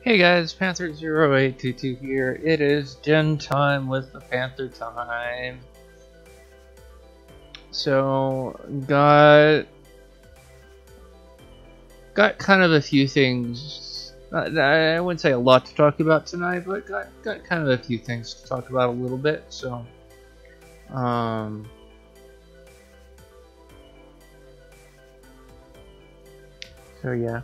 Hey guys, Panther0822 here. It is den time with the Panther time. So, got kind of a few things. I wouldn't say a lot to talk about tonight, but got kind of a few things to talk about a little bit. So, um, so yeah.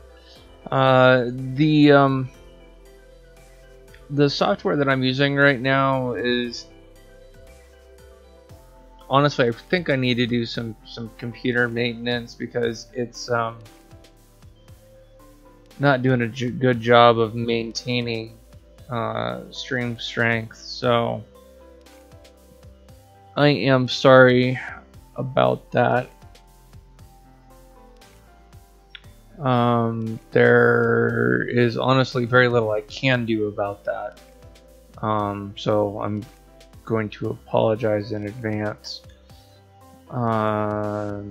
The software that I'm using right now is, honestly, I think I need to do some computer maintenance because it's not doing a good job of maintaining stream strength. So I am sorry about that. There is honestly very little I can do about that. So I'm going to apologize in advance. So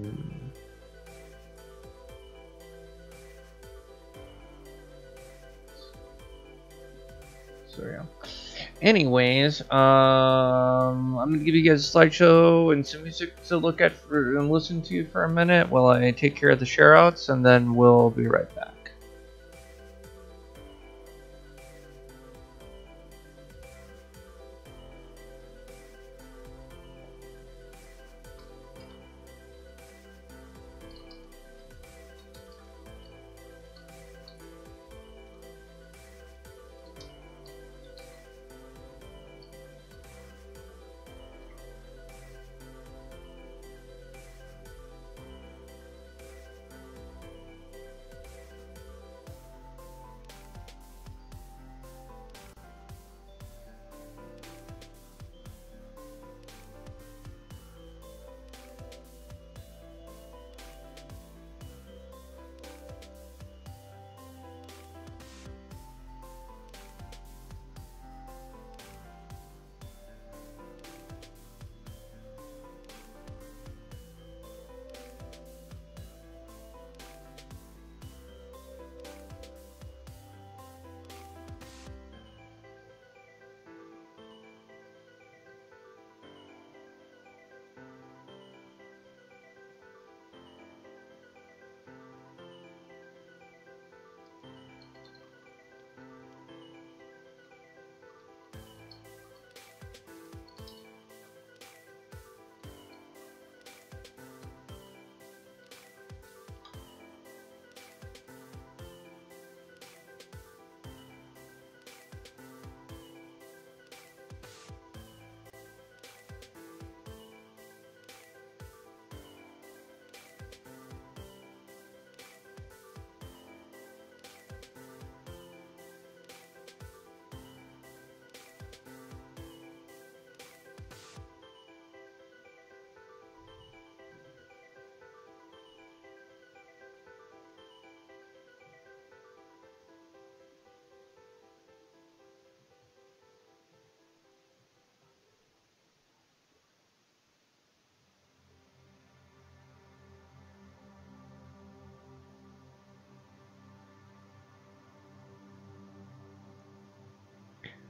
yeah. Anyways, I'm gonna give you guys a slideshow and some music to look at and listen to for a minute while I take care of the shareouts, and then we'll be right back.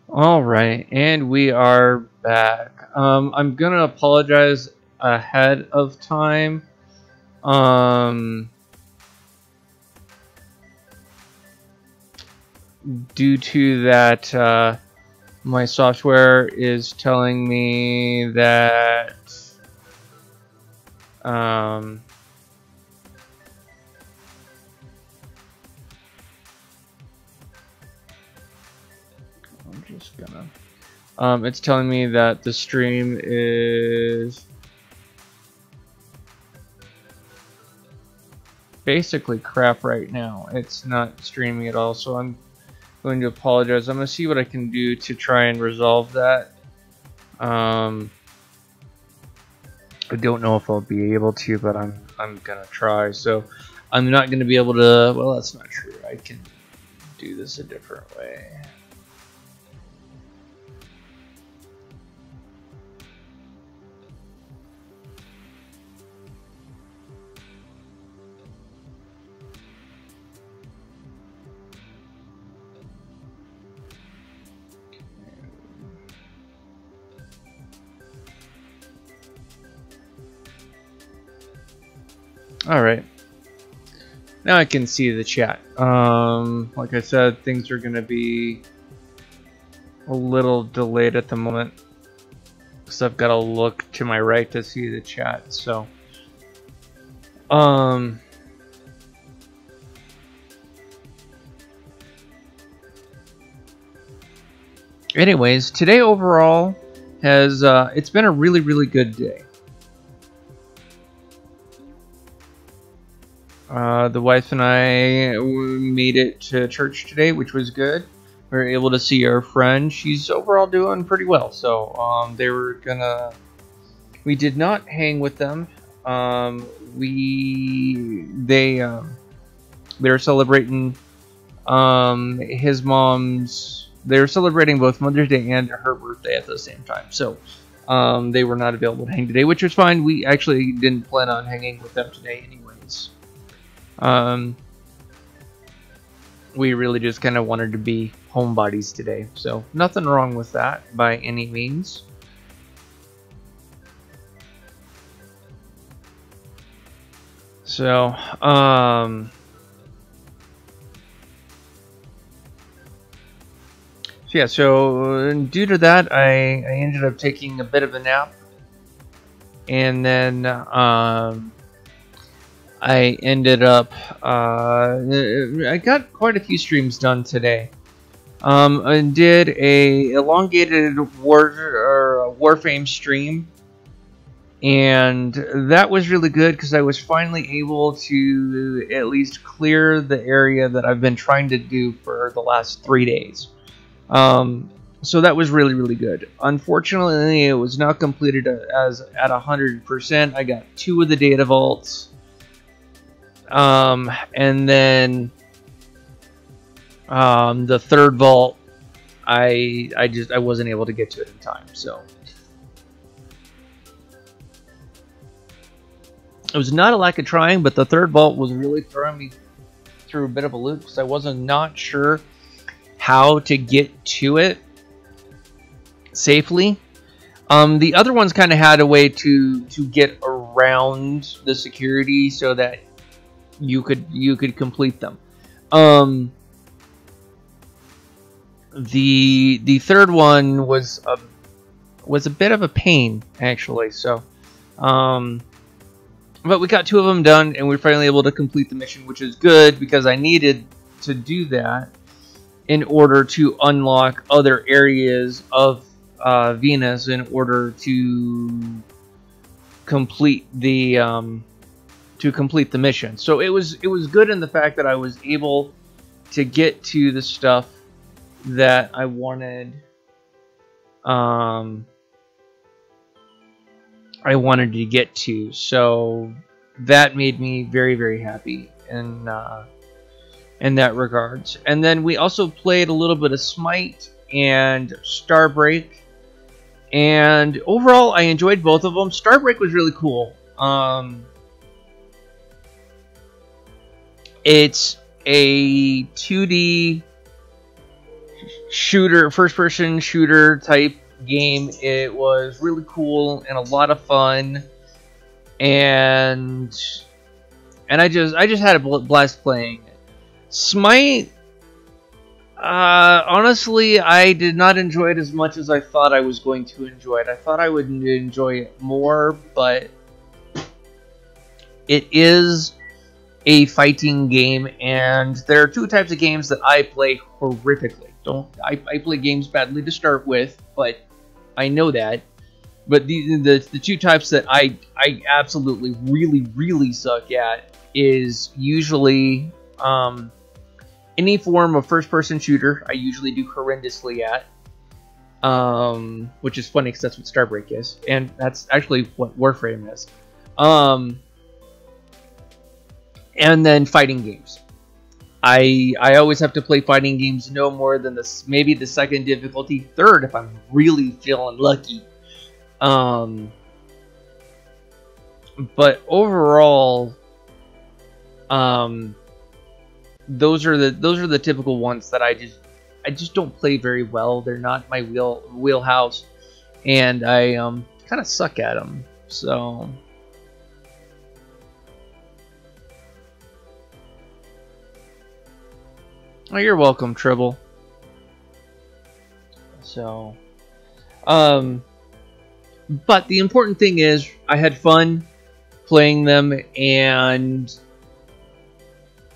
All right, and we are back. I'm gonna apologize ahead of time. Due to that, my software is telling me that I'm just gonna. It's telling me that the stream is basically crap right now. It's not streaming at all, so I'm going to apologize. I'm going to see what I can do to try and resolve that. I don't know if I'll be able to, but I'm going to try. So I'm not going to be able to, well, that's not true. I can do this a different way. Alright. Now I can see the chat. Like I said, things are gonna be a little delayed at the moment. Because I've got to look to my right to see the chat, so. Anyways, today overall has, it's been a really, really good day. The wife and I made it to church today, which was good. We were able to see our friend. She's overall doing pretty well. So we did not hang with them. They were celebrating his mom's. They were celebrating both Mother's Day and her birthday at the same time. So they were not available to hang today, which was fine. We actually didn't plan on hanging with them today anyways. We really just kind of wanted to be homebodies today, so nothing wrong with that by any means. So, yeah, so due to that, I ended up taking a bit of a nap, and then I ended up, I got quite a few streams done today. I did a elongated Warframe stream, and that was really good because I was finally able to at least clear the area that I've been trying to do for the last 3 days. So that was really, really good. Unfortunately, it was not completed as at 100%. I got 2 of the data vaults. And then the third vault, I wasn't able to get to it in time. So it was not a lack of trying, but the third vault was really throwing me through a bit of a loop because I wasn't not sure how to get to it safely. The other ones kind of had a way to get around the security so that you could complete them. The third one was a bit of a pain actually. So, but we got 2 of them done, and we were finally able to complete the mission, which is good because I needed to do that in order to unlock other areas of Venus in order to complete the mission. So it was good in the fact that I was able to get to the stuff that I wanted. I wanted to get to. So that made me very, very happy in that regards. And then we also played a little bit of Smite and Starbreak. And overall, I enjoyed both of them. Starbreak was really cool. It's a 2D shooter, first-person shooter type game. It was really cool and a lot of fun, and I just had a blast playing it. Smite, honestly, I did not enjoy it as much as I thought I was going to enjoy it. I thought I would enjoy it more, but it is a fighting game, and there are 2 types of games that I play horrifically. I play games badly to start with, but I know that. But the 2 types that I absolutely really suck at is usually any form of first-person shooter. I usually do horrendously at, which is funny because that's what Starbreak is, and that's actually what Warframe is. And then fighting games. I always have to play fighting games no more than maybe the 2nd difficulty, 3rd if I'm really feeling lucky. But overall, those are the typical ones that I just don't play very well. They're not my wheelhouse, and I kind of suck at them. So Oh, you're welcome, Tribble. So, but the important thing is I had fun playing them, and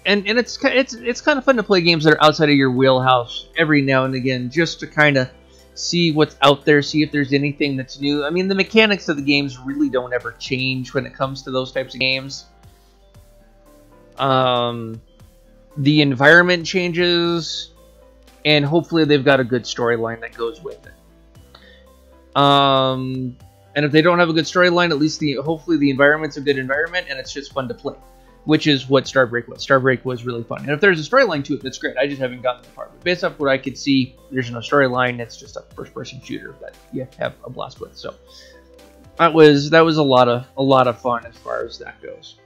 it's kind of fun to play games that are outside of your wheelhouse every now and again, just to kind of see what's out there, see if there's anything that's new. I mean, the mechanics of the games really don't ever change when it comes to those types of games. The environment changes, and hopefully they've got a good storyline that goes with it. And if they don't have a good storyline, at least hopefully the environment's a good environment, and it's just fun to play, which is what Starbreak was. Starbreak was really fun, and if there's a storyline to it, that's great. I just haven't gotten that far. But based off what I could see, there's no storyline. It's just a first-person shooter that you have a blast with. So that was a lot of fun as far as that goes.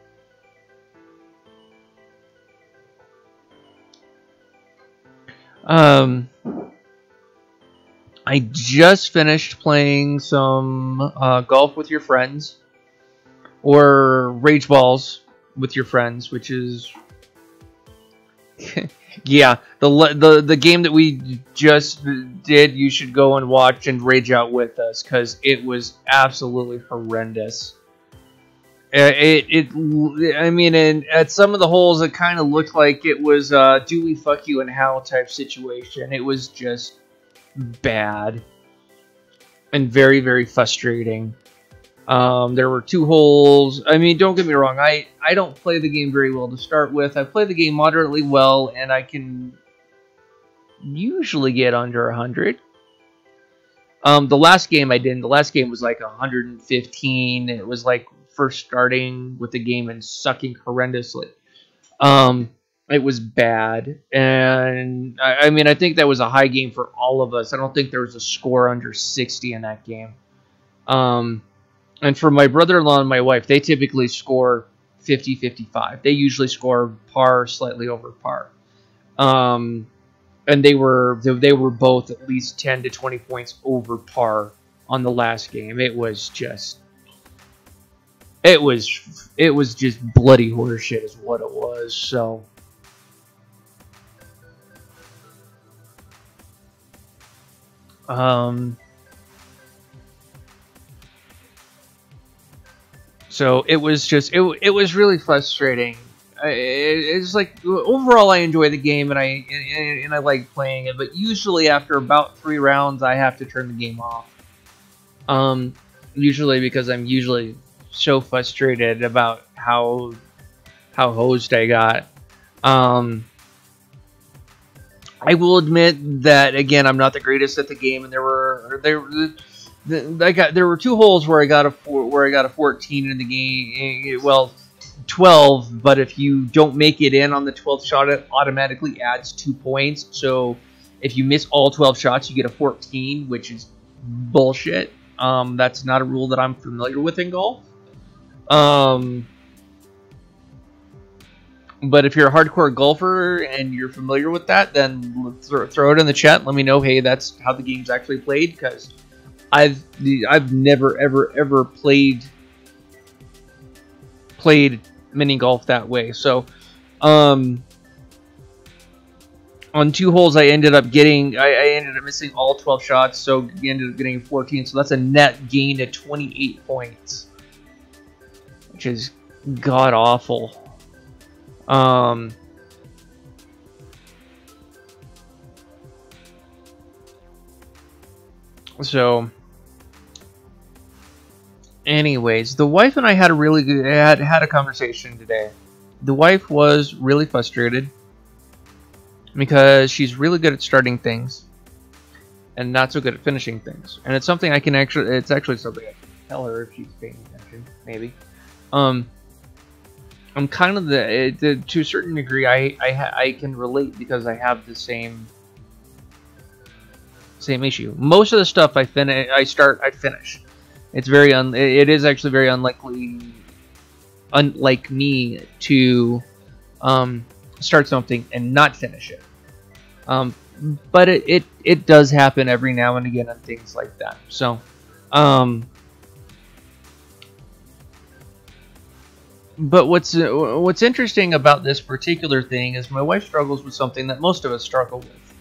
I just finished playing some golf with your friends, or rage balls with your friends, which is yeah, the game that we just did. You should go and watch and rage out with us, because it was absolutely horrendous. I mean, and at some of the holes, it kind of looked like it was do we fuck you and how type situation. It was just bad and very, very frustrating. There were 2 holes. I mean, don't get me wrong, I don't play the game very well to start with. I play the game moderately well, and I can usually get under 100. The last game I didn't. The last game was like 115. It was like first starting with the game and sucking horrendously. It was bad, and I mean, I think that was a high game for all of us. I don't think there was a score under 60 in that game. And for my brother-in-law and my wife, they typically score 50, 55. They usually score par, slightly over par. And they were both at least 10 to 20 points over par on the last game. It was just bloody horseshit is what it was. So so it was just it was really frustrating. It's like overall I enjoy the game, and I like playing it, but usually after about 3 rounds I have to turn the game off. Usually because I'm usually so frustrated about how hosed I got. I will admit that again, I'm not the greatest at the game, and there were 2 holes where I got a 14 in the game. Well, 12, but if you don't make it in on the 12th shot, it automatically adds 2 points. So if you miss all 12 shots, you get a 14, which is bullshit. That's not a rule that I'm familiar with in golf. But if you're a hardcore golfer and you're familiar with that, then throw it in the chat. Let me know, hey, that's how the game's actually played, because I've never ever played mini golf that way. So on 2 holes I ended up missing all 12 shots, so I ended up getting 14. So that's a net gain of 28 points, which is god awful. So anyways, the wife and I had a really good had a conversation today. The wife was really frustrated because she's really good at starting things and not so good at finishing things. And it's something it's actually something I can tell her if she's paying attention, maybe. I'm kind of to a certain degree I can relate, because I have the same issue. Most of the stuff I finish. It is actually very unlike me to start something and not finish it. But it does happen every now and again on things like that. So But what's interesting about this particular thing is my wife struggles with something that most of us struggle with,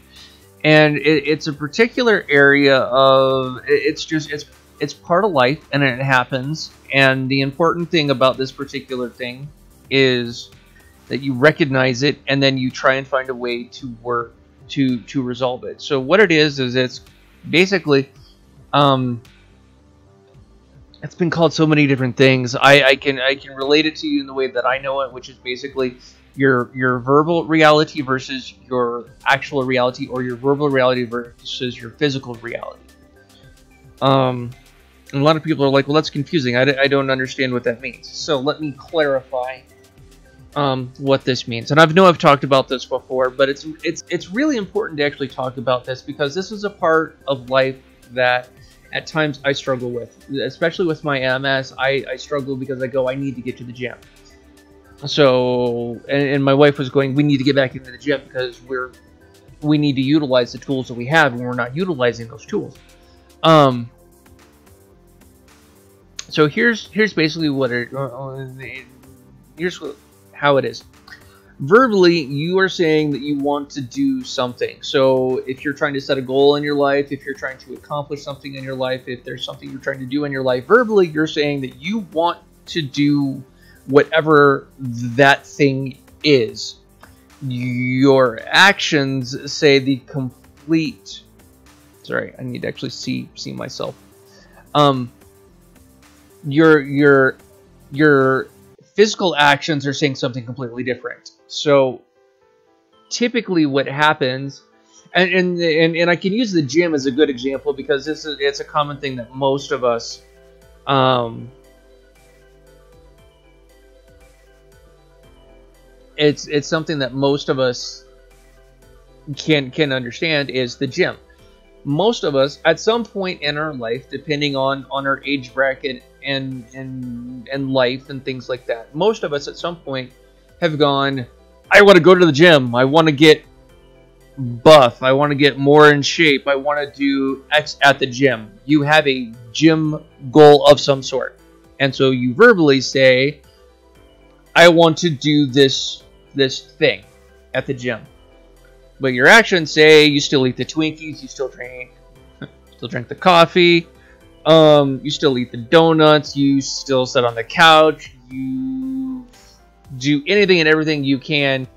and it's a particular area of it's part of life and it happens. And the important thing about this particular thing is that you recognize it and then you try and find a way to work to resolve it. So what it is it's basically it's been called so many different things. I can relate it to you in the way that I know it, which is basically your verbal reality versus your actual reality, or your verbal reality versus your physical reality. And a lot of people are like, well, that's confusing. I don't understand what that means. So let me clarify what this means. And I've talked about this before, but it's really important to actually talk about this, because this is a part of life that at times I struggle with, especially with my MS. I struggle because I need to get to the gym. So, and my wife was going, we need to get back into the gym because we need to utilize the tools that we have, and we're not utilizing those tools. So here's basically what how it is. Verbally, you are saying that you want to do something. So if you're trying to set a goal in your life, if you're trying to accomplish something in your life, if there's something you're trying to do in your life, verbally, you're saying that you want to do whatever that thing is. Your actions say the complete... Sorry, I need to actually see myself. Your physical actions are saying something completely different. So typically what happens, and I can use the gym as a good example, because it's a common thing that most of us it's something that most of us can understand, is the gym. Most of us at some point in our life, depending on our age bracket and life and things like that, most of us at some point have gone, I want to go to the gym, I want to get buff, I want to get more in shape, I want to do X at the gym. You have a gym goal of some sort, and so you verbally say, I want to do this thing at the gym. But your actions say you still eat the Twinkies, you still drink the coffee, you still eat the donuts, you still sit on the couch, you do anything and everything you can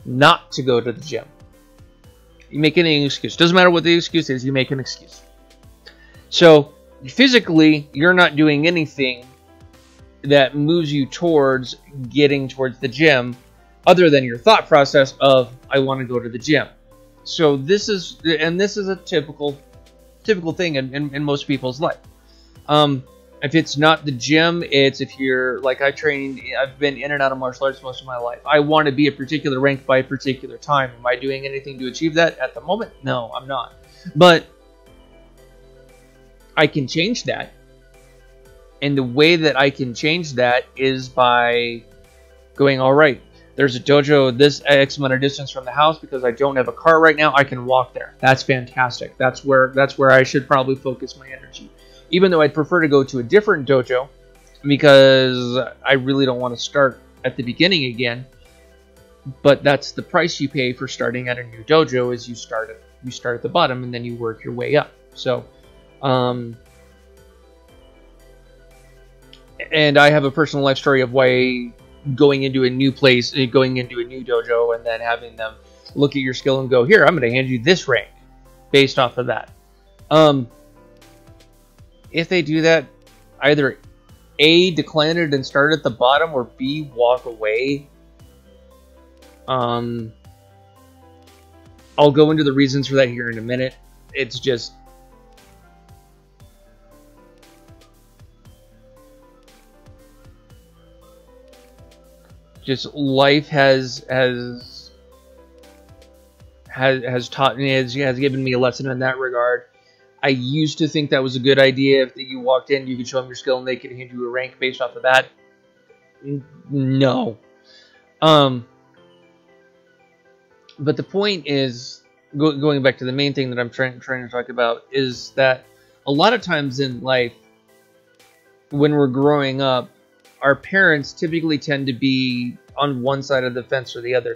not to go to the gym. You make any excuse. Doesn't matter what the excuse is, you make an excuse. So physically, you're not doing anything that moves you towards getting towards the gym, other than your thought process of, I want to go to the gym. So this is a typical thing in most people's life. If it's not the gym, it's if you're like I've been in and out of martial arts most of my life. I want to be a particular rank by a particular time. Am I doing anything to achieve that at the moment? No, I'm not. But I can change that. And the way that I can change that is by going, all right, there's a dojo this X amount of distance from the house. Because I don't have a car right now, I can walk there. That's fantastic. That's where I should probably focus my energy. Even though I'd prefer to go to a different dojo, because I really don't want to start at the beginning again. But that's the price you pay for starting at a new dojo, is you start at the bottom and then you work your way up. So, and I have a personal life story of why going into a new place, going into a new dojo, and then having them look at your skill and go, here, I'm going to hand you this rank based off of that. If they do that, either A, decline it and start at the bottom, or B, walk away. I'll go into the reasons for that here in a minute. It's just life has taught me, has given me a lesson in that regard. I used to think that was a good idea. If you walked in, you could show them your skill and they could hand you a rank based off of that. No. But the point is, going back to the main thing that I'm trying to talk about, is that a lot of times in life, when we're growing up, our parents typically tend to be on one side of the fence or the other.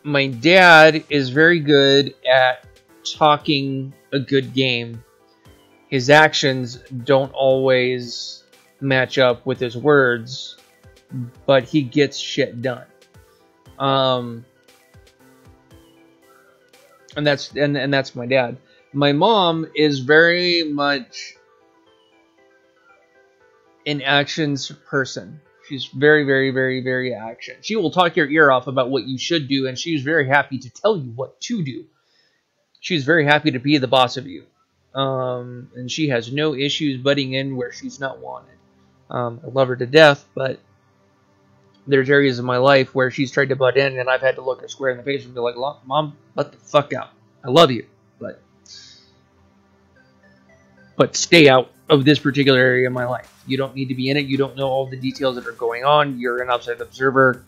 My dad is very good at talking a good game. His actions don't always match up with his words, but he gets shit done. And that's my dad. My mom is very much an actions person. She's very, very, very, very action. She will talk your ear off about what you should do, and she's very happy to tell you what to do. She's very happy to be the boss of you. And she has no issues butting in where she's not wanted. I love her to death, but there's areas of my life where she's tried to butt in, and I've had to look her square in the face and be like, Mom, butt the fuck out. I love you, but stay out of this particular area of my life. You don't need to be in it. You don't know all the details that are going on. You're an outside observer.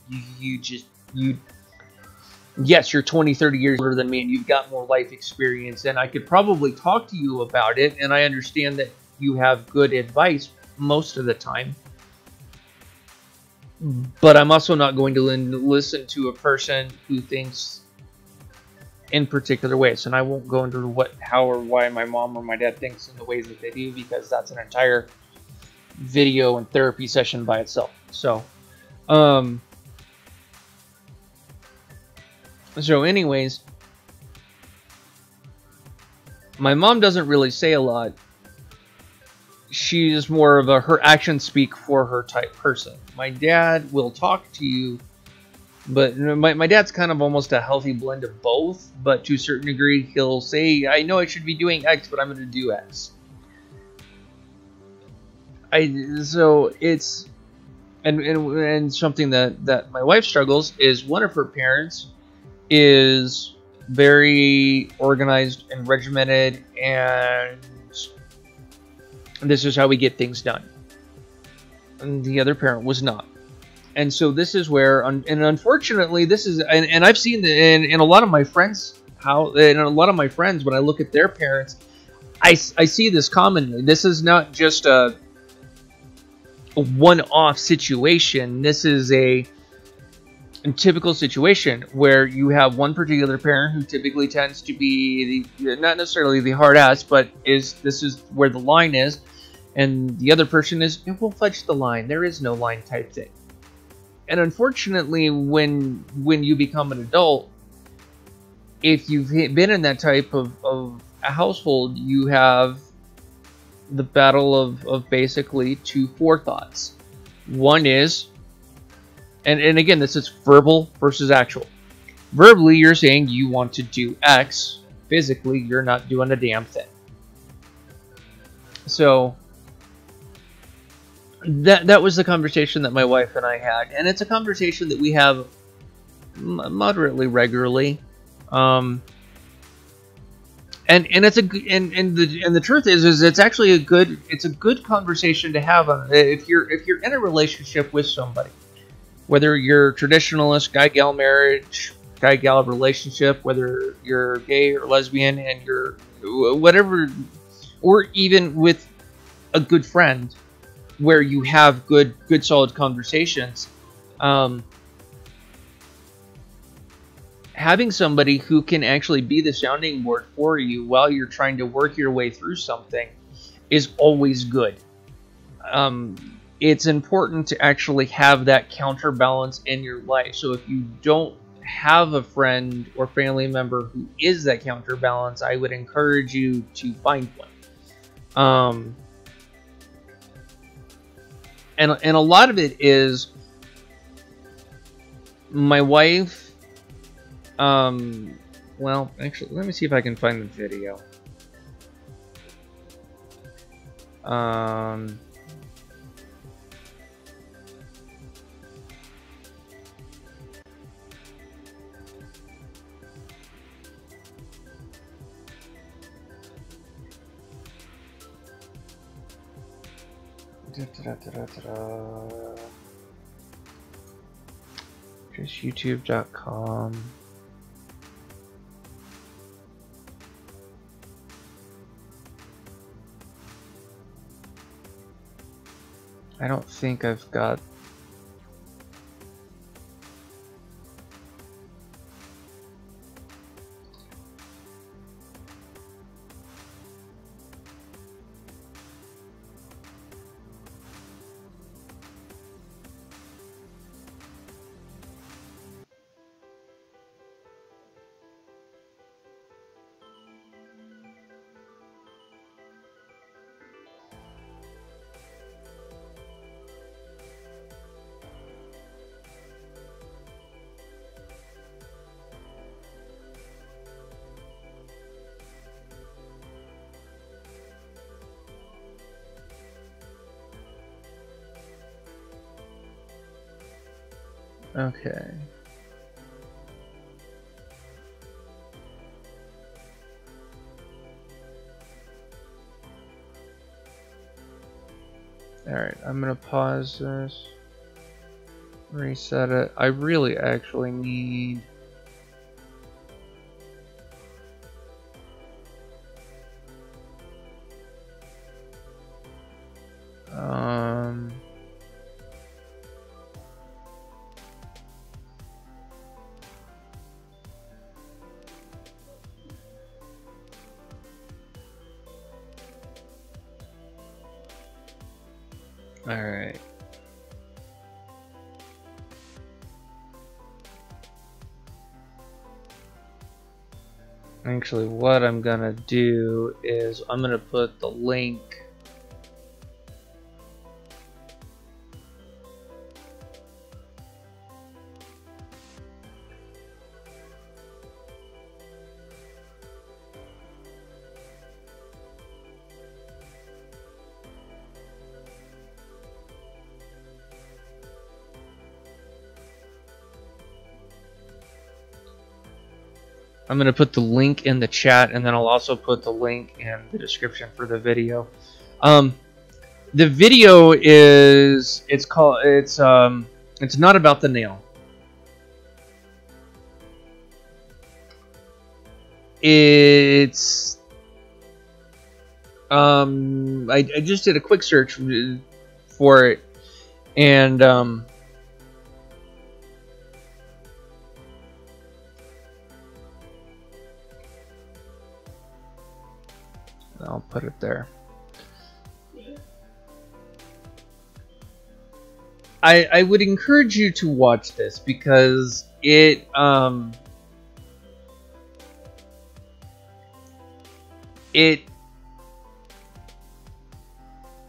Yes, you're 20, 30 years older than me, and you've got more life experience, and I could probably talk to you about it, and I understand that you have good advice most of the time. But I'm also not going to listen to a person who thinks in particular ways, and I won't go into how or why my mom or my dad thinks in the ways that they do, because that's an entire video and therapy session by itself. So anyways, my mom doesn't really say a lot. She's more of her actions speak for her type person. My dad will talk to you, but my dad's kind of almost a healthy blend of both, but to a certain degree, he'll say, I know I should be doing X, but I'm going to do X. So it's, and something that my wife struggles is one of her parents is very organized and regimented, and this is how we get things done. And the other parent was not. And so this is where, and unfortunately, this is, and I've seen in a lot of my friends, when I look at their parents, I see this commonly. This is not just a one-off situation. This is a typical situation where you have one particular parent who typically tends to be not necessarily the hard ass, but this is where the line is, and the other person is, it will fudge the line. There is no line type thing. And unfortunately, when you become an adult, if you've been in that type of a household, you have the battle of basically two forethoughts. One is, and again, this is verbal versus actual. Verbally, you're saying you want to do X. Physically, you're not doing a damn thing. So that was the conversation that my wife and I had, and it's a conversation that we have moderately regularly. And it's the truth is it's actually a good conversation to have if you're in a relationship with somebody, whether you're traditionalist, guy-gal marriage, guy-gal relationship, whether you're gay or lesbian, and you're whatever, or even with a good friend, where you have good solid conversations. Having somebody who can actually be the sounding board for you while you're trying to work your way through something is always good. It's important to actually have that counterbalance in your life. So if you don't have a friend or family member who is that counterbalance, I would encourage you to find one. And a lot of it is my wife. Well, actually, let me see if I can find the video. Just youtube.com. I don't think I've got... Okay. Alright, I'm gonna pause this. Reset it. I really actually need... Alright. Actually, what I'm gonna do is I'm gonna put the link I'm going to put the link in the chat, and then I'll also put the link in the description for the video. The video is, it's not about the nail. It's, I just did a quick search for it, and, I'll put it there. I would encourage you to watch this because it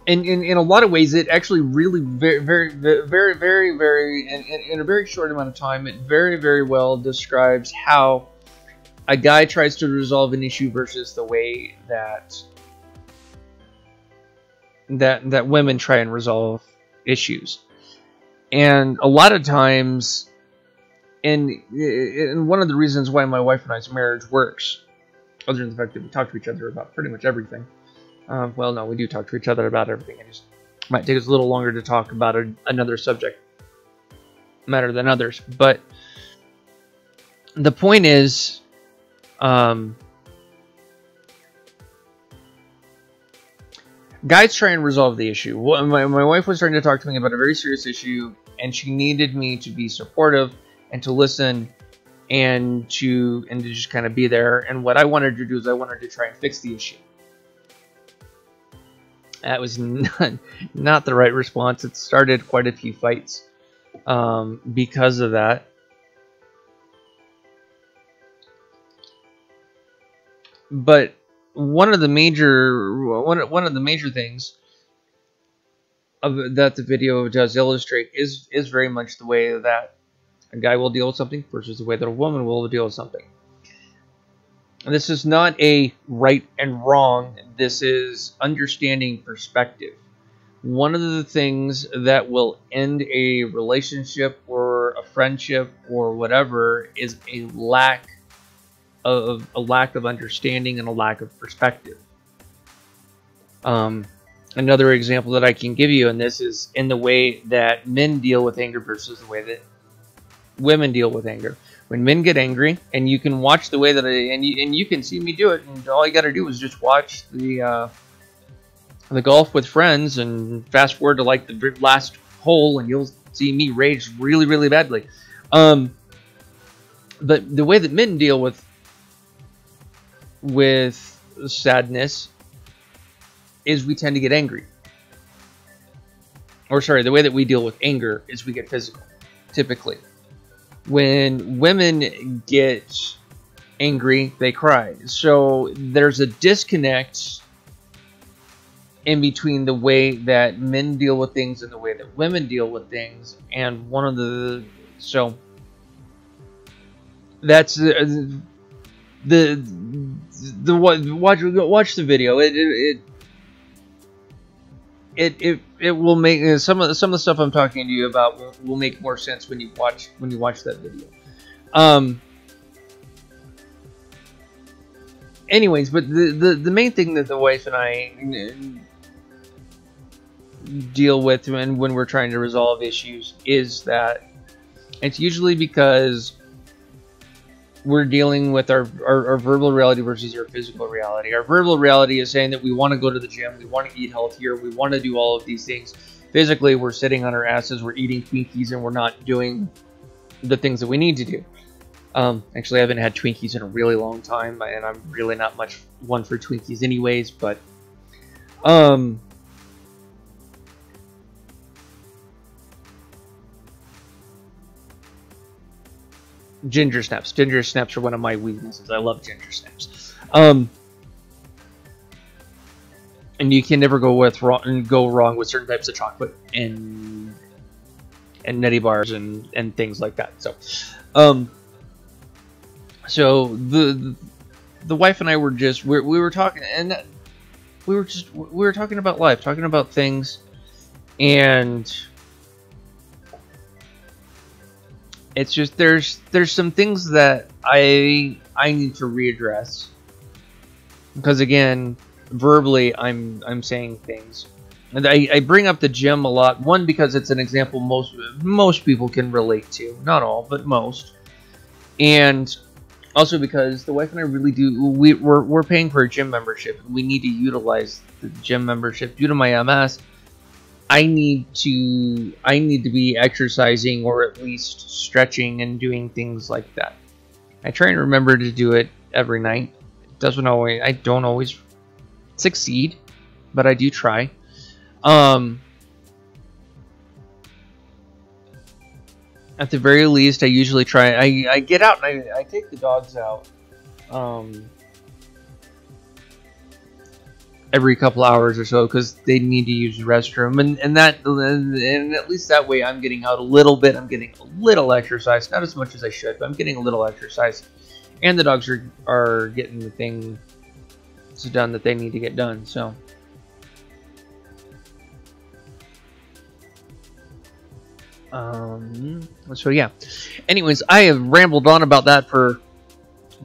in a lot of ways it actually really very in a very short amount of time it very well describes how a guy tries to resolve an issue versus the way that women try and resolve issues. And a lot of times, and one of the reasons why my wife and I's marriage works, other than the fact that we talk to each other about pretty much everything. Well, no, we do talk to each other about everything. It just might take us a little longer to talk about another subject matter than others. But the point is, guys try and resolve the issue. My wife was trying to talk to me about a very serious issue, and she needed me to be supportive and to listen and to just kind of be there. And what I wanted to do is I wanted to try and fix the issue. That was not the right response. It started quite a few fights because of that. But one of the major things that the video does illustrate is very much the way that a guy will deal with something versus the way that a woman will deal with something. And this is not a right and wrong. This is understanding perspective. One of the things that will end a relationship or a friendship or whatever is a lack of understanding and a lack of perspective. Another example that I can give you, and this is in the way that men deal with anger versus the way that women deal with anger. When men get angry, and you can watch the way that and you can see me do it, and all you got to do is just watch the the golf with friends, and fast forward to like the last hole, and you'll see me rage really, really badly. But the way that men deal with sadness is we tend to get angry. Or sorry, the way that we deal with anger is we get physical, typically. When women get angry, they cry. So there's a disconnect in between the way that men deal with things and the way that women deal with things. And one of the... So that's watch the video. It will make some of the stuff I'm talking to you about will make more sense when you watch that video. Anyways, but the main thing that the wife and I deal with when we're trying to resolve issues is that it's usually because we're dealing with our verbal reality versus our physical reality. Our verbal reality is saying that we want to go to the gym, we want to eat healthier, we want to do all of these things. Physically, we're sitting on our asses, we're eating Twinkies, and we're not doing the things that we need to do. Actually, I haven't had Twinkies in a really long time, and I'm really not much one for Twinkies anyways, but... Ginger snaps. Ginger snaps are one of my weaknesses. I love ginger snaps. And you can never go wrong with certain types of chocolate and nutty bars and things like that. So, so the wife and I were just we were talking, and we were talking about life, talking about things, and it's just there's some things that I need to readdress, because again, verbally I'm saying things, and I bring up the gym a lot. One, because it's an example most people can relate to, not all, but most, and also because the wife and I really do we're paying for a gym membership. We need to utilize the gym membership due to my MS. I need to be exercising, or at least stretching and doing things like that. I try and remember to do it every night. I don't always succeed, but I do try. At the very least, I usually try. I get out and I take the dogs out. Every couple hours or so, because they need to use the restroom, and at least that way I'm getting out a little bit. I'm getting a little exercise, not as much as I should, but I'm getting a little exercise, and the dogs are getting the things done that they need to get done. So yeah. Anyways, I have rambled on about that for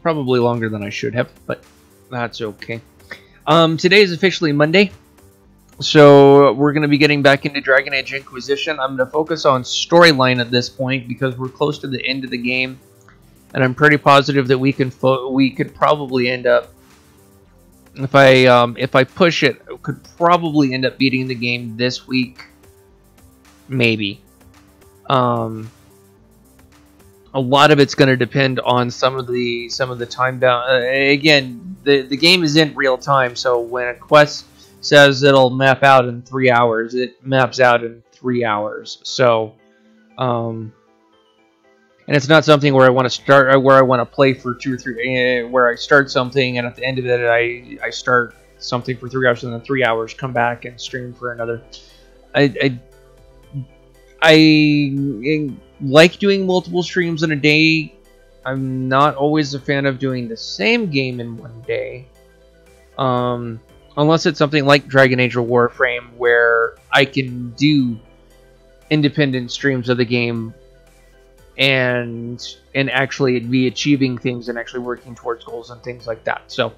probably longer than I should have, but that's okay. Today is officially Monday, so we're going to be getting back into Dragon Age Inquisition. I'm going to focus on storyline at this point because we're close to the end of the game, and I'm pretty positive that we could probably end up, if I push it, could probably end up beating the game this week, maybe. A lot of it's going to depend on some of the time bound. Again, the game is in real time, so when a quest says it'll map out in 3 hours, it maps out in 3 hours. So, and it's not something where I want to play for 2 or 3. Where I start something and at the end of it I start something for 3 hours and then 3 hours come back and stream for another. I like doing multiple streams in a day. I'm not always a fan of doing the same game in one day. Unless it's something like Dragon Age or Warframe, where I can do independent streams of the game and actually be achieving things and actually working towards goals and things like that. So,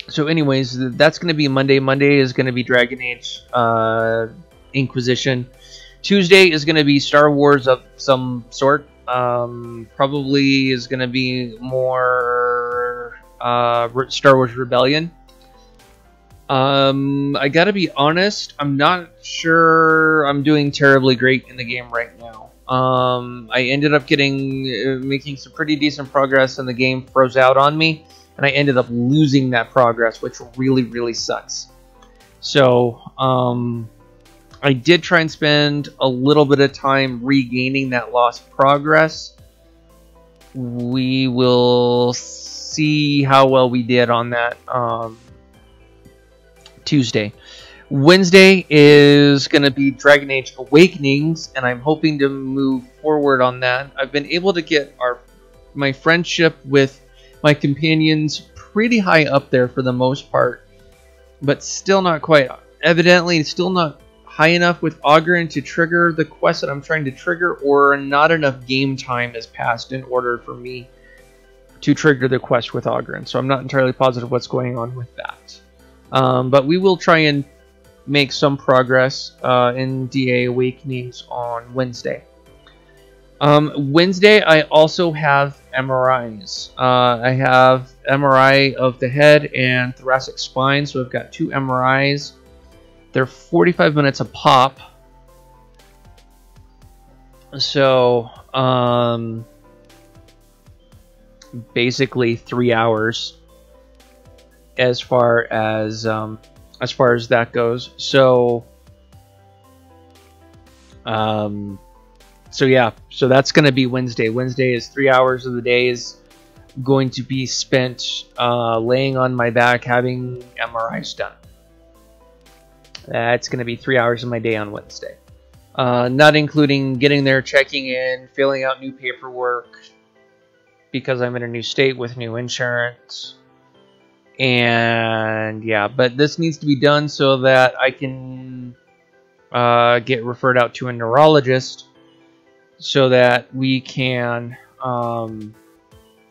so anyways, that's going to be Monday. Monday is going to be Dragon Age Inquisition. Tuesday is going to be Star Wars of some sort. Probably is going to be more Star Wars Rebellion. I gotta be honest, I'm not sure I'm doing terribly great in the game right now. I ended up making some pretty decent progress, and the game froze out on me, and I ended up losing that progress, which really, really sucks. So, I did try and spend a little bit of time regaining that lost progress. We will see how well we did on that Tuesday. Wednesday is going to be Dragon Age Awakenings, and I'm hoping to move forward on that. I've been able to get my friendship with my companions pretty high up there for the most part, but still not quite. Evidently, still not high enough with Oghren to trigger the quest that I'm trying to trigger, or not enough game time has passed in order for me to trigger the quest with Oghren. So I'm not entirely positive what's going on with that. But we will try and make some progress in DA Awakenings on Wednesday. Wednesday, I also have MRIs. I have MRI of the head and thoracic spine, so I've got 2 MRIs. They're 45 minutes a pop. So, basically 3 hours as far as that goes. So yeah, so that's going to be Wednesday. Wednesday is 3 hours of the day is going to be spent laying on my back having MRIs done. That's going to be 3 hours of my day on Wednesday. Not including getting there, checking in, filling out new paperwork because I'm in a new state with new insurance. And yeah, but this needs to be done so that I can get referred out to a neurologist so that we can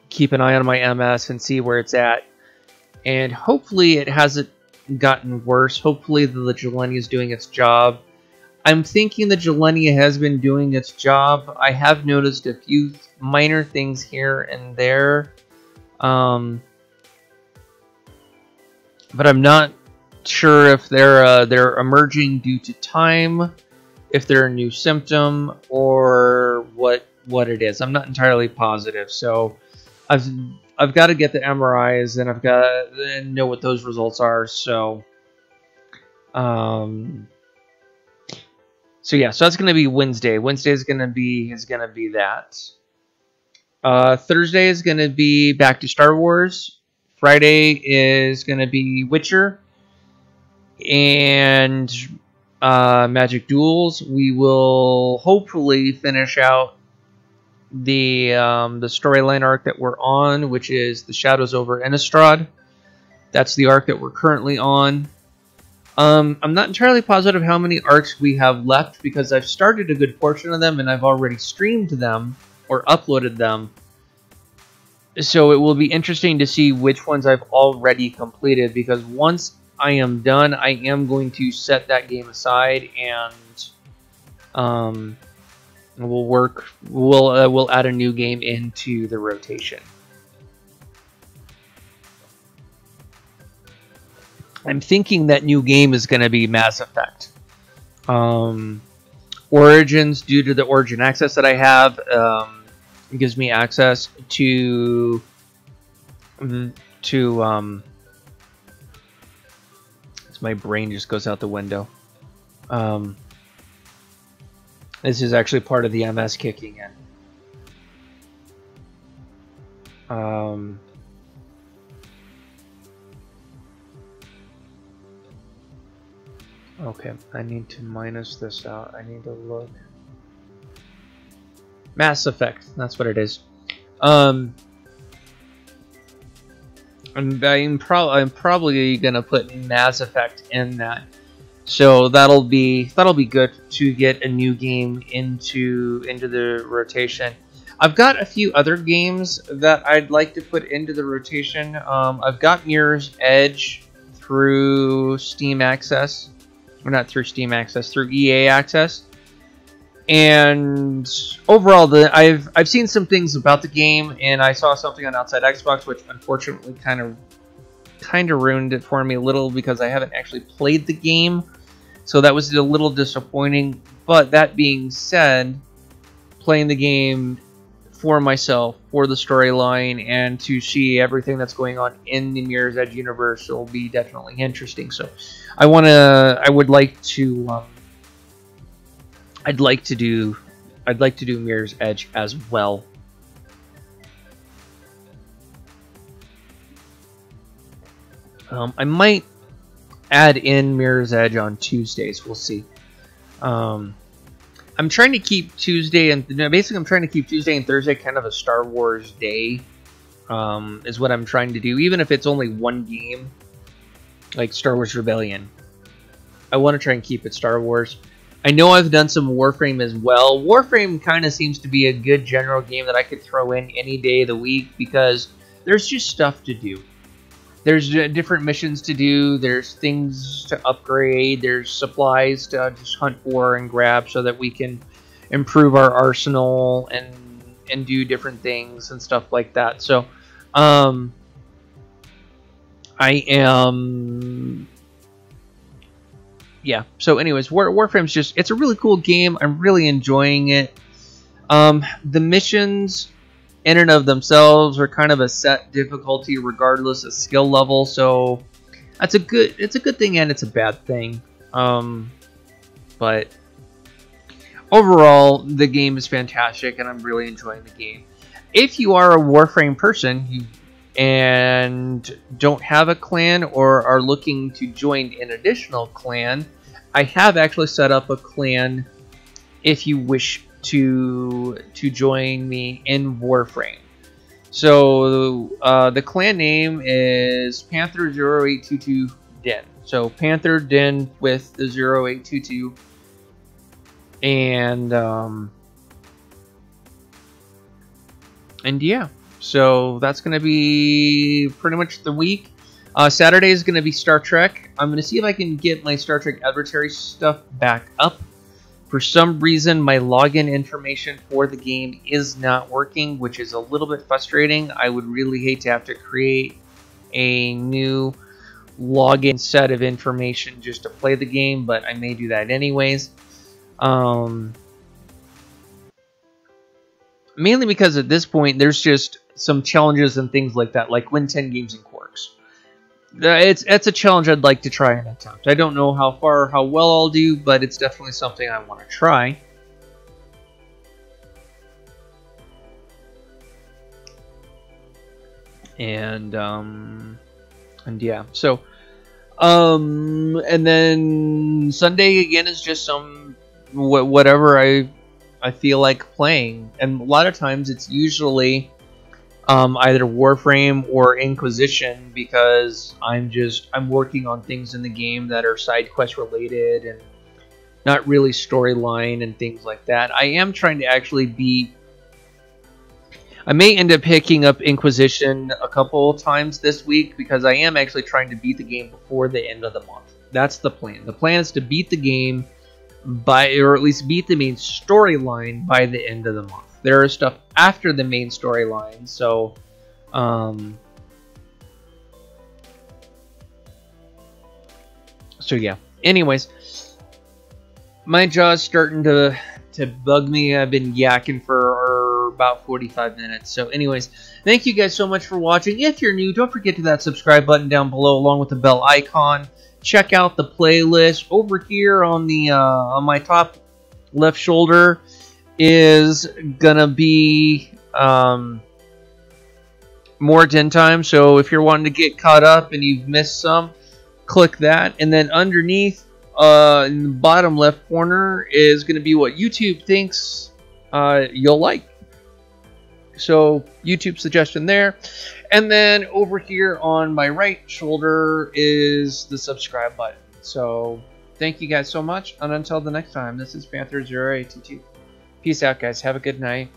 keep an eye on my MS and see where it's at. And hopefully it hasn't gotten worse. Hopefully the Gilenia is doing its job. I'm thinking the Gilenia has been doing its job. I have noticed a few minor things here and there. But I'm not sure if they're emerging due to time, if they're a new symptom, or what it is. I'm not entirely positive. So I've got to get the MRIs, and I've got to know what those results are. So yeah, so that's going to be Wednesday. Wednesday is going to be that. Thursday is going to be back to Star Wars. Friday is going to be Witcher and Magic Duels. We will hopefully finish out the storyline arc that we're on, which is the Shadows over Innistrad. That's the arc that we're currently on. I'm not entirely positive how many arcs we have left because I've started a good portion of them and I've already streamed them or uploaded them. So it will be interesting to see which ones I've already completed, because once I am done, I am going to set that game aside and we'll add a new game into the rotation. I'm thinking that new game is going to be Mass Effect. Origins, due to the Origin access that I have, it gives me access to my brain just goes out the window. This is actually part of the MS kicking in. Okay, I need to minus this out. I need to look. Mass Effect, that's what it is. I'm probably gonna put Mass Effect in that, so that'll be good to get a new game into the rotation. I've got a few other games that I'd like to put into the rotation. I've got Mirror's Edge through Steam Access, or not through Steam Access, through EA Access. And overall, I've seen some things about the game, and I saw something on Outside Xbox, which unfortunately kind of kind of ruined it for me a little because I haven't actually played the game. So that was a little disappointing. But that being said, playing the game for myself, for the storyline, and to see everything that's going on in the Mirror's Edge universe will be definitely interesting. So I'd like to do Mirror's Edge as well. I might add in Mirror's Edge on Tuesdays. We'll see. I'm trying to keep Tuesday and Thursday kind of a Star Wars day. Is what I'm trying to do. Even if it's only one game, like Star Wars Rebellion, I want to try and keep it Star Wars. I know I've done some Warframe as well. Warframe kind of seems to be a good general game that I could throw in any day of the week because there's just stuff to do. There's different missions to do, there's things to upgrade, there's supplies to just hunt for and grab so that we can improve our arsenal and do different things and stuff like that. So, yeah, so anyways, Warframe's just, it's a really cool game. I'm really enjoying it. The missions in and of themselves are kind of a set difficulty regardless of skill level, so it's a good thing and it's a bad thing. But overall, the game is fantastic and I'm really enjoying the game. If you are a Warframe person and don't have a clan or are looking to join an additional clan, I have actually set up a clan if you wish to join me in Warframe. So the clan name is Panther 0822 Den. So Panther Den with the 0822, and yeah, so that's gonna be pretty much the week. Saturday is gonna be Star Trek. I'm gonna see if I can get my Star Trek adversary stuff back up. For some reason, my login information for the game is not working, which is a little bit frustrating. I would really hate to have to create a new login set of information just to play the game, but I may do that anyways. Mainly because at this point, there's just some challenges and things like that, like win 10 games in Quarks. It's a challenge I'd like to try and attempt. I don't know how far or how well I'll do, but it's definitely something I want to try. And yeah, so and then Sunday again is just some whatever I feel like playing, and a lot of times it's usually either Warframe or Inquisition, because I'm working on things in the game that are side quest related and not really storyline and things like that. I am trying to actually beat. I may end up picking up Inquisition a couple times this week because I am actually trying to beat the game before the end of the month. That's the plan. The plan is to beat the game or at least beat the main storyline by the end of the month. There is stuff after the main storyline, so yeah. Anyways, my jaw's starting to bug me. I've been yakking for about 45 minutes. So anyways, thank you guys so much for watching. If you're new, don't forget to that subscribe button down below along with the bell icon. Check out the playlist over here on the on my top left shoulder. Is gonna be more Den time, so if you're wanting to get caught up and you've missed some, click that. And then underneath in the bottom left corner is gonna be what YouTube thinks you'll like, so YouTube suggestion there. And then over here on my right shoulder is the subscribe button. So thank you guys so much, and until the next time, this is Panther 0822. Peace out, guys. Have a good night.